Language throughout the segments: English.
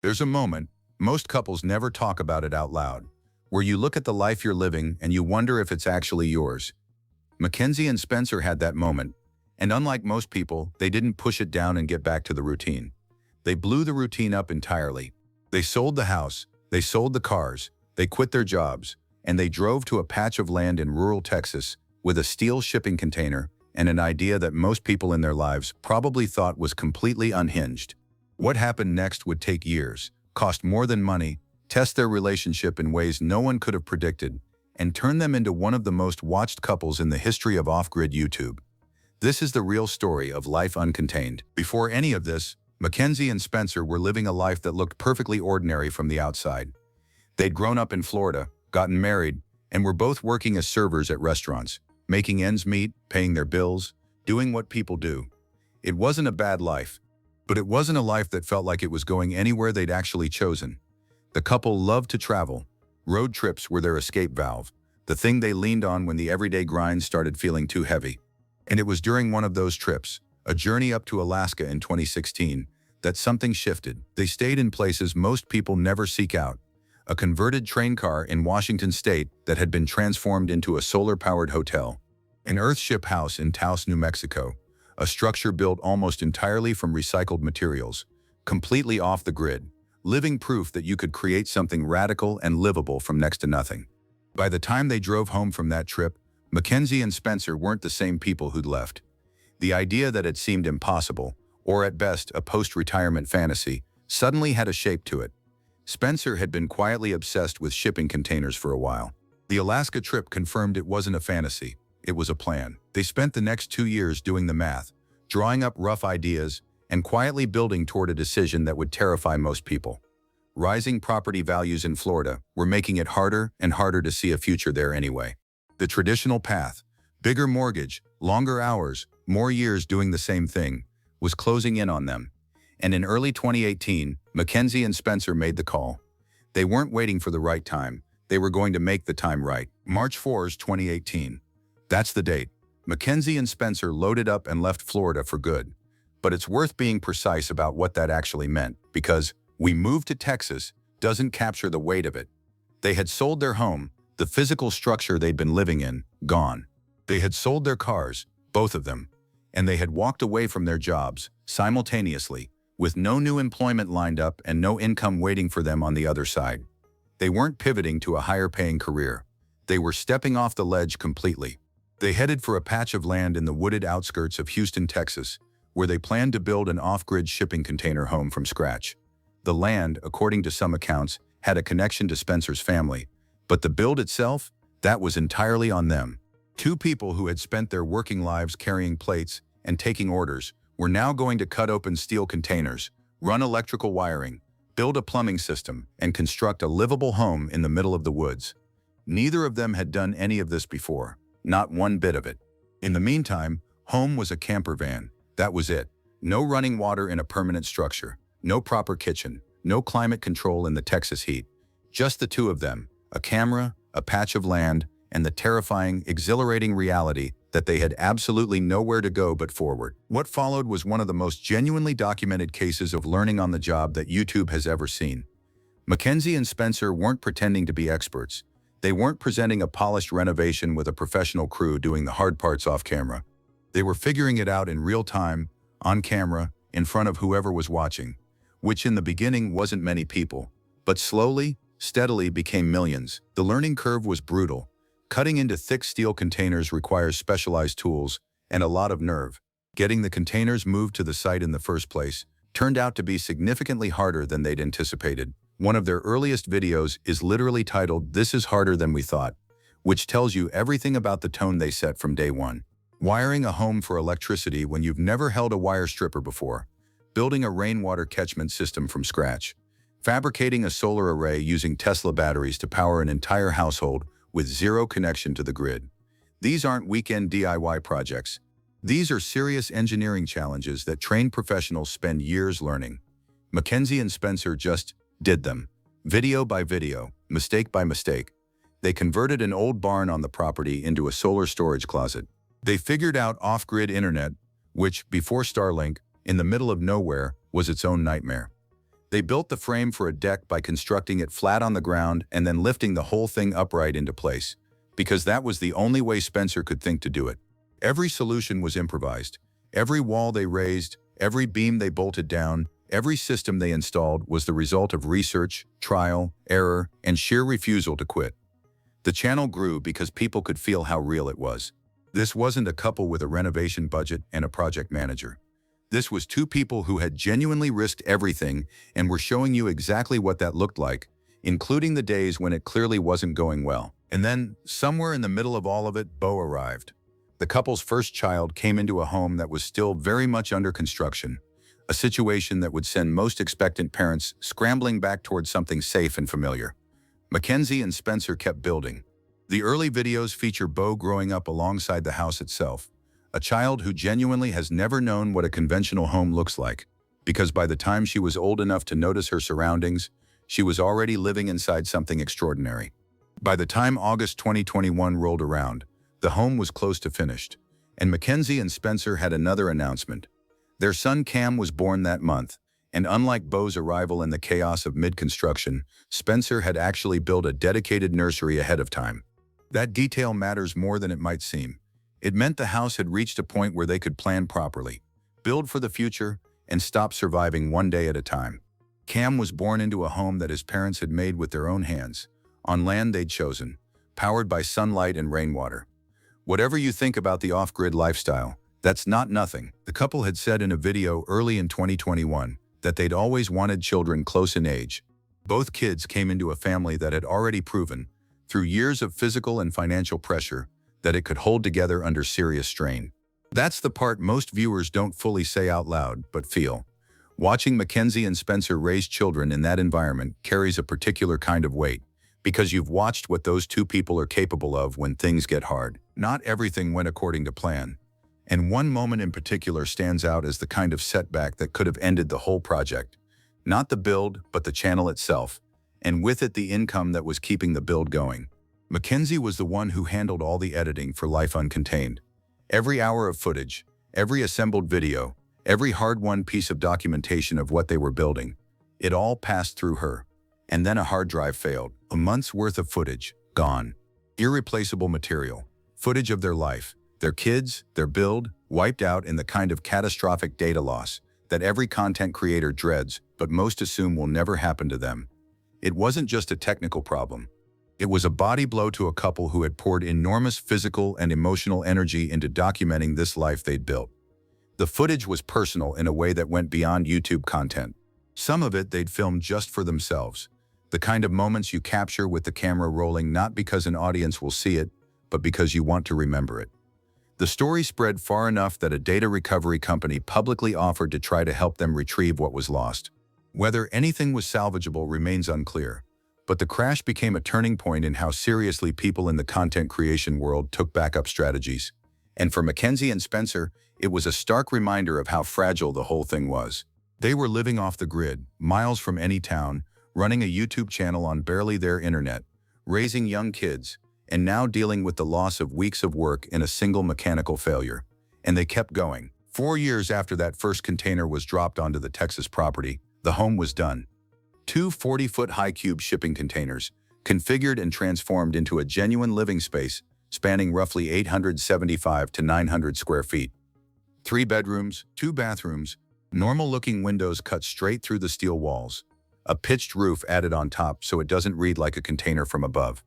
There's a moment, most couples never talk about it out loud, where you look at the life you're living and you wonder if it's actually yours. Mackenzie and Spenser had that moment, and unlike most people, they didn't push it down and get back to the routine. They blew the routine up entirely. They sold the house, they sold the cars, they quit their jobs, and they drove to a patch of land in rural Texas with a steel shipping container and an idea that most people in their lives probably thought was completely unhinged. What happened next would take years, cost more than money, test their relationship in ways no one could have predicted, and turn them into one of the most watched couples in the history of off-grid YouTube. This is the real story of life uncontained. Before any of this, Mackenzie and Spenser were living a life that looked perfectly ordinary from the outside. They'd grown up in Florida, gotten married, and were both working as servers at restaurants, making ends meet, paying their bills, doing what people do. It wasn't a bad life, but it wasn't a life that felt like it was going anywhere they'd actually chosen. The couple loved to travel. Road trips were their escape valve, the thing they leaned on when the everyday grind started feeling too heavy. And it was during one of those trips, a journey up to Alaska in 2016, that something shifted. They stayed in places most people never seek out. A converted train car in Washington state that had been transformed into a solar-powered hotel. An Earthship house in Taos, New Mexico, a structure built almost entirely from recycled materials, completely off the grid, living proof that you could create something radical and livable from next to nothing. By the time they drove home from that trip, Mackenzie and Spenser weren't the same people who'd left. The idea that had seemed impossible, or at best a post-retirement fantasy, suddenly had a shape to it. Spenser had been quietly obsessed with shipping containers for a while. The Alaska trip confirmed it wasn't a fantasy, it was a plan. They spent the next 2 years doing the math, drawing up rough ideas, and quietly building toward a decision that would terrify most people. Rising property values in Florida were making it harder and harder to see a future there anyway. The traditional path, bigger mortgage, longer hours, more years doing the same thing, was closing in on them. And in early 2018, Mackenzie and Spenser made the call. They weren't waiting for the right time, they were going to make the time right. March 4, 2018. That's the date. Mackenzie and Spenser loaded up and left Florida for good. But it's worth being precise about what that actually meant, because "we moved to Texas" doesn't capture the weight of it. They had sold their home, the physical structure they'd been living in, gone. They had sold their cars, both of them, and they had walked away from their jobs, simultaneously, with no new employment lined up and no income waiting for them on the other side. They weren't pivoting to a higher-paying career. They were stepping off the ledge completely. They headed for a patch of land in the wooded outskirts of Houston, Texas, where they planned to build an off-grid shipping container home from scratch. The land, according to some accounts, had a connection to Spenser's family, but the build itself, that was entirely on them. Two people who had spent their working lives carrying plates and taking orders were now going to cut open steel containers, run electrical wiring, build a plumbing system, and construct a livable home in the middle of the woods. Neither of them had done any of this before, not one bit of it. In the meantime, home was a camper van. That was it. No running water in a permanent structure, no proper kitchen, no climate control in the Texas heat. Just the two of them, a camera, a patch of land, and the terrifying, exhilarating reality that they had absolutely nowhere to go but forward. What followed was one of the most genuinely documented cases of learning on the job that YouTube has ever seen. Mackenzie and Spenser weren't pretending to be experts. They weren't presenting a polished renovation with a professional crew doing the hard parts off camera. They were figuring it out in real time, on camera, in front of whoever was watching, which in the beginning wasn't many people, but slowly, steadily became millions. The learning curve was brutal. Cutting into thick steel containers requires specialized tools and a lot of nerve. Getting the containers moved to the site in the first place turned out to be significantly harder than they'd anticipated. One of their earliest videos is literally titled "This is Harder Than We Thought," which tells you everything about the tone they set from day one. Wiring a home for electricity when you've never held a wire stripper before, building a rainwater catchment system from scratch, fabricating a solar array using Tesla batteries to power an entire household with zero connection to the grid. These aren't weekend DIY projects. These are serious engineering challenges that trained professionals spend years learning. Mackenzie and Spenser just did them, video by video, mistake by mistake. They converted an old barn on the property into a solar storage closet. They figured out off-grid internet, which, before Starlink, in the middle of nowhere, was its own nightmare. They built the frame for a deck by constructing it flat on the ground and then lifting the whole thing upright into place, because that was the only way Spenser could think to do it. Every solution was improvised. Every wall they raised, every beam they bolted down, every system they installed was the result of research, trial, error, and sheer refusal to quit. The channel grew because people could feel how real it was. This wasn't a couple with a renovation budget and a project manager. This was two people who had genuinely risked everything and were showing you exactly what that looked like, including the days when it clearly wasn't going well. And then, somewhere in the middle of all of it, Bo arrived. The couple's first child came into a home that was still very much under construction, a situation that would send most expectant parents scrambling back towards something safe and familiar. Mackenzie and Spenser kept building. The early videos feature Bo growing up alongside the house itself, a child who genuinely has never known what a conventional home looks like, because by the time she was old enough to notice her surroundings, she was already living inside something extraordinary. By the time August 2021 rolled around, the home was close to finished, and Mackenzie and Spenser had another announcement. Their son Cam was born that month, and unlike Bo's arrival in the chaos of mid-construction, Spenser had actually built a dedicated nursery ahead of time. That detail matters more than it might seem. It meant the house had reached a point where they could plan properly, build for the future, and stop surviving one day at a time. Cam was born into a home that his parents had made with their own hands, on land they'd chosen, powered by sunlight and rainwater. Whatever you think about the off-grid lifestyle, that's not nothing. The couple had said in a video early in 2021 that they'd always wanted children close in age. Both kids came into a family that had already proven, through years of physical and financial pressure, that it could hold together under serious strain. That's the part most viewers don't fully say out loud, but feel. Watching Mackenzie and Spenser raise children in that environment carries a particular kind of weight, because you've watched what those two people are capable of when things get hard. Not everything went according to plan, and one moment in particular stands out as the kind of setback that could have ended the whole project. Not the build, but the channel itself, and with it the income that was keeping the build going. Mackenzie was the one who handled all the editing for Life Uncontained. Every hour of footage, every assembled video, every hard-won piece of documentation of what they were building, it all passed through her. And then a hard drive failed. A month's worth of footage, gone. Irreplaceable material. Footage of their life, their kids, their build, wiped out in the kind of catastrophic data loss that every content creator dreads, but most assume will never happen to them. It wasn't just a technical problem. It was a body blow to a couple who had poured enormous physical and emotional energy into documenting this life they'd built. The footage was personal in a way that went beyond YouTube content. Some of it they'd filmed just for themselves, the kind of moments you capture with the camera rolling not because an audience will see it, but because you want to remember it. The story spread far enough that a data recovery company publicly offered to try to help them retrieve what was lost. Whether anything was salvageable remains unclear. But the crash became a turning point in how seriously people in the content creation world took backup strategies. And for Mackenzie and Spenser, it was a stark reminder of how fragile the whole thing was. They were living off the grid, miles from any town, running a YouTube channel on barely their internet, raising young kids, and now dealing with the loss of weeks of work in a single mechanical failure. And they kept going. 4 years after that first container was dropped onto the Texas property, the home was done. 2 40-foot-high cube shipping containers, configured and transformed into a genuine living space spanning roughly 875 to 900 square feet. 3 bedrooms, 2 bathrooms, normal-looking windows cut straight through the steel walls, a pitched roof added on top so it doesn't read like a container from above.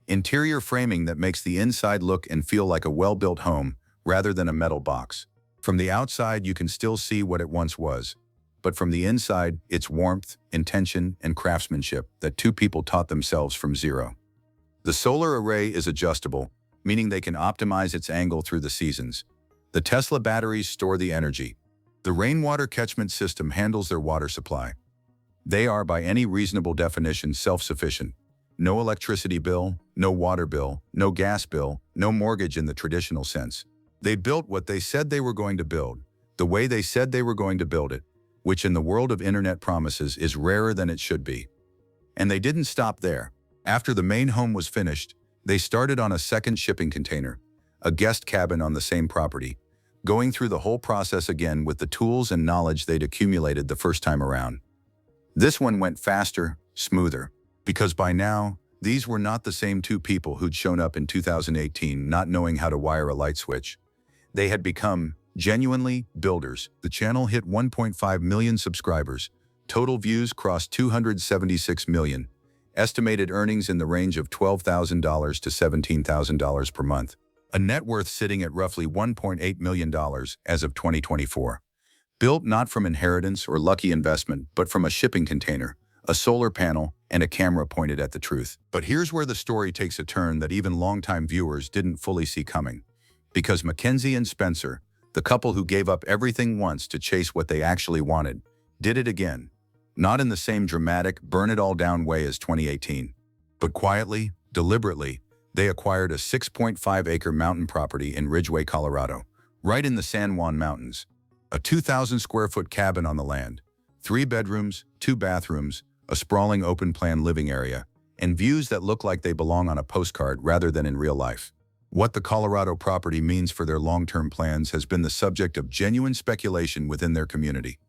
Interior framing that makes the inside look and feel like a well-built home rather than a metal box. From the outside, you can still see what it once was. But from the inside, it's warmth, intention, and craftsmanship that two people taught themselves from zero. The solar array is adjustable, meaning they can optimize its angle through the seasons. The Tesla batteries store the energy. The rainwater catchment system handles their water supply. They are, by any reasonable definition, self-sufficient. No electricity bill, no water bill, no gas bill, no mortgage in the traditional sense. They built what they said they were going to build, the way they said they were going to build it, which in the world of internet promises is rarer than it should be. And they didn't stop there. After the main home was finished, they started on a second shipping container, a guest cabin on the same property, going through the whole process again with the tools and knowledge they'd accumulated the first time around. This one went faster, smoother, because by now, these were not the same two people who'd shown up in 2018 not knowing how to wire a light switch. They had become genuinely builders. The channel hit 1.5 million subscribers. Total views crossed 276 million. Estimated earnings in the range of $12,000 to $17,000 per month. A net worth sitting at roughly $1.8 million as of 2024. Built not from inheritance or lucky investment, but from a shipping container, a solar panel, and a camera pointed at the truth. But here's where the story takes a turn that even longtime viewers didn't fully see coming. Because Mackenzie and Spenser, the couple who gave up everything once to chase what they actually wanted, did it again. Not in the same dramatic, burn-it-all-down way as 2018, but quietly, deliberately, they acquired a 6.5-acre mountain property in Ridgway, Colorado, right in the San Juan Mountains. A 2,000-square-foot cabin on the land, 3 bedrooms, 2 bathrooms, a sprawling open-plan living area, and views that look like they belong on a postcard rather than in real life. What the Colorado property means for their long-term plans has been the subject of genuine speculation within their community.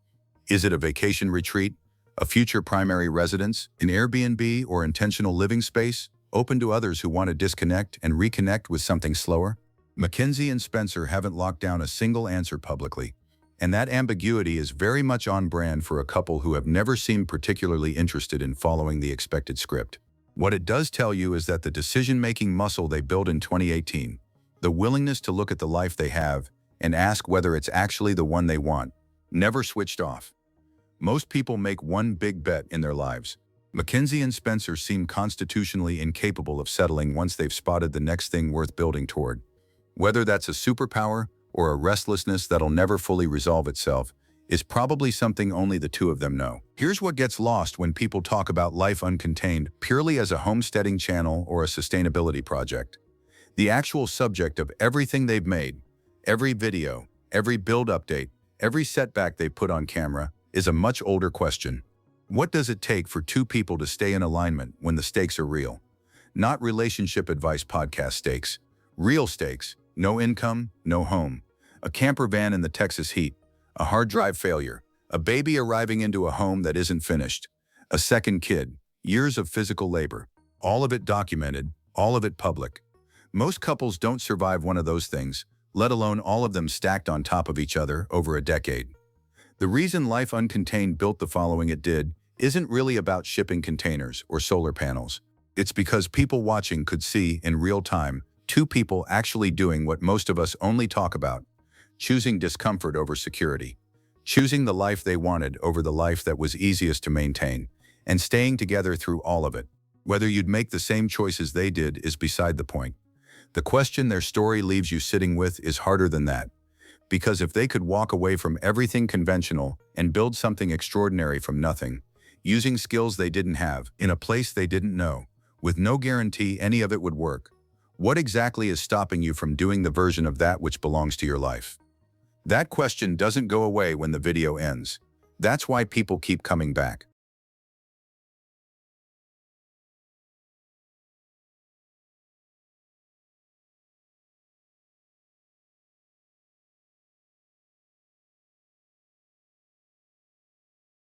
Is it a vacation retreat, a future primary residence, an Airbnb or intentional living space, open to others who want to disconnect and reconnect with something slower? Mackenzie and Spenser haven't locked down a single answer publicly, and that ambiguity is very much on brand for a couple who have never seemed particularly interested in following the expected script. What it does tell you is that the decision-making muscle they built in 2018, the willingness to look at the life they have and ask whether it's actually the one they want, never switched off. Most people make one big bet in their lives. Mackenzie and Spenser seem constitutionally incapable of settling once they've spotted the next thing worth building toward. Whether that's a superpower or a restlessness that'll never fully resolve itself is probably something only the two of them know. Here's what gets lost when people talk about Life Uncontained purely as a homesteading channel or a sustainability project. The actual subject of everything they've made, every video, every build update, every setback they put on camera, is a much older question. What does it take for two people to stay in alignment when the stakes are real? Not relationship advice podcast stakes. Real stakes. No income, no home. A camper van in the Texas heat. A hard drive failure. A baby arriving into a home that isn't finished. A second kid. Years of physical labor. All of it documented. All of it public. Most couples don't survive one of those things, let alone all of them stacked on top of each other over a decade. The reason Life Uncontained built the following it did isn't really about shipping containers or solar panels. It's because people watching could see, in real time, two people actually doing what most of us only talk about, choosing discomfort over security, choosing the life they wanted over the life that was easiest to maintain, and staying together through all of it. Whether you'd make the same choices they did is beside the point. The question their story leaves you sitting with is harder than that. Because if they could walk away from everything conventional and build something extraordinary from nothing, using skills they didn't have, in a place they didn't know, with no guarantee any of it would work, what exactly is stopping you from doing the version of that which belongs to your life? That question doesn't go away when the video ends. That's why people keep coming back.